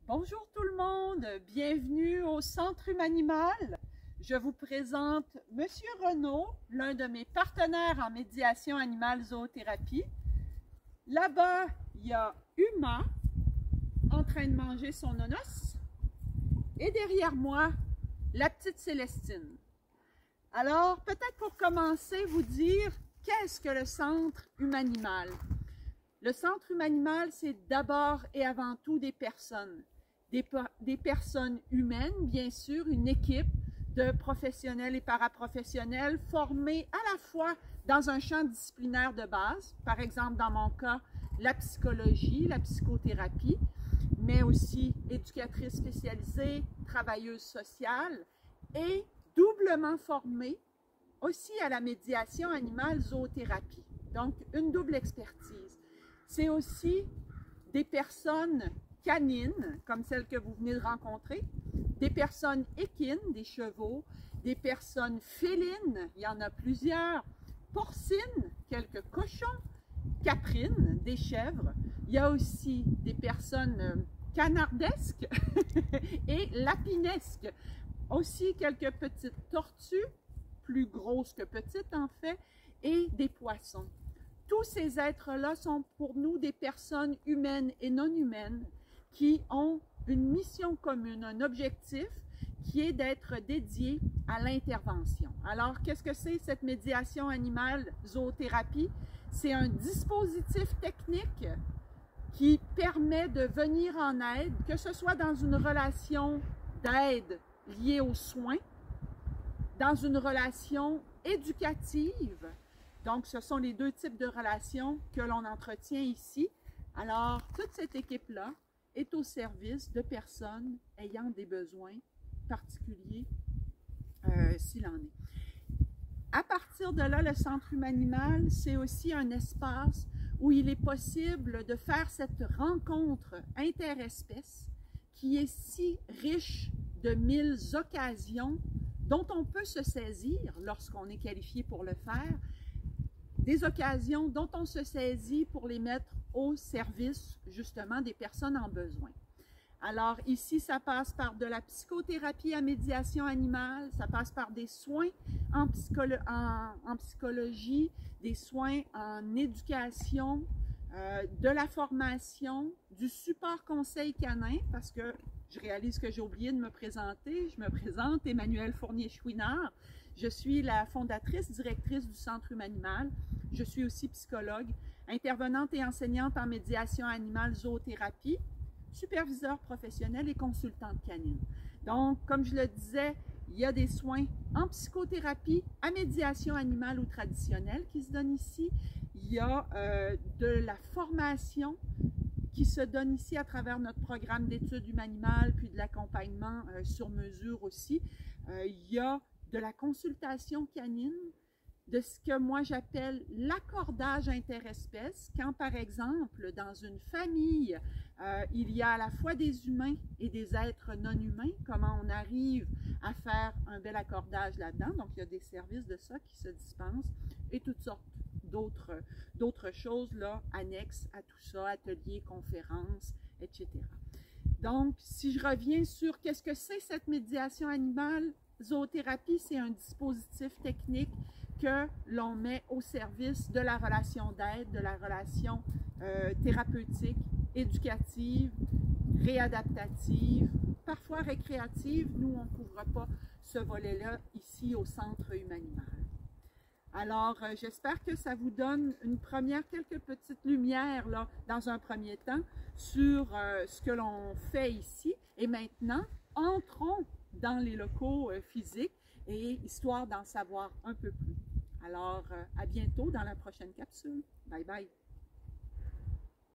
Bonjour tout le monde, bienvenue au Centre Humanimal. Je vous présente Monsieur Renaud, l'un de mes partenaires en médiation animale zoothérapie. Là-bas, il y a Uma en train de manger son nonos et derrière moi, la petite Célestine. Alors, peut-être pour commencer, vous dire qu'est-ce que le Centre Humanimal? Le Centre Humanimal, c'est d'abord et avant tout des personnes. Des personnes humaines, bien sûr, une équipe de professionnels et paraprofessionnels formés à la fois dans un champ disciplinaire de base, par exemple dans mon cas, la psychologie, la psychothérapie, mais aussi éducatrice spécialisée, travailleuse sociale et doublement formée aussi à la médiation animale zoothérapie. Donc, une double expertise. C'est aussi des personnes canines, comme celles que vous venez de rencontrer, des personnes équines, des chevaux, des personnes félines, il y en a plusieurs, porcines, quelques cochons, caprines, des chèvres. Il y a aussi des personnes canardesques et lapinesques. Aussi quelques petites tortues, plus grosses que petites en fait, et des poissons. Tous ces êtres-là sont pour nous des personnes humaines et non humaines qui ont une mission commune, un objectif qui est d'être dédié à l'intervention. Alors, qu'est-ce que c'est cette médiation animale zoothérapie? C'est un dispositif technique qui permet de venir en aide, que ce soit dans une relation d'aide liée aux soins, dans une relation éducative. Donc, ce sont les deux types de relations que l'on entretient ici. Alors, toute cette équipe-là est au service de personnes ayant des besoins particuliers, s'il en est. À partir de là, le Centre Humanimal, c'est aussi un espace où il est possible de faire cette rencontre interespèce qui est si riche de mille occasions dont on peut se saisir lorsqu'on est qualifié pour le faire, des occasions dont on se saisit pour les mettre au service justement des personnes en besoin. Alors ici, ça passe par de la psychothérapie à médiation animale, ça passe par des soins en psychologie, des soins en éducation, de la formation, du support conseil canin, parce que je réalise que j'ai oublié de me présenter. Je me présente, Emmanuelle Fournier-Chouinard. Je suis la fondatrice, directrice du Centre Humanimal. Je suis aussi psychologue, intervenante et enseignante en médiation animale zoothérapie, superviseur professionnel et consultante canine. Donc, comme je le disais, il y a des soins en psychothérapie à médiation animale ou traditionnelle qui se donnent ici. Il y a de la formation qui se donne ici à travers notre programme d'études humanimales, puis de l'accompagnement sur mesure aussi. Il y a de la consultation canine, de ce que moi j'appelle l'accordage interespèces, quand par exemple dans une famille, il y a à la fois des humains et des êtres non humains, comment on arrive à faire un bel accordage là-dedans. Donc il y a des services de ça qui se dispensent et toutes sortes d'autres choses là, annexes à tout ça, ateliers, conférences, etc. Donc, si je reviens sur qu'est-ce que c'est cette médiation animale, zoothérapie, c'est un dispositif technique que l'on met au service de la relation d'aide, de la relation thérapeutique, éducative, réadaptative, parfois récréative. Nous, on ne couvre pas ce volet-là ici au Centre Humanimal. Alors, j'espère que ça vous donne quelques petites lumières là, dans un premier temps sur ce que l'on fait ici. Et maintenant, entrons dans les locaux physiques et histoire d'en savoir un peu plus. Alors, à bientôt dans la prochaine capsule. Bye bye!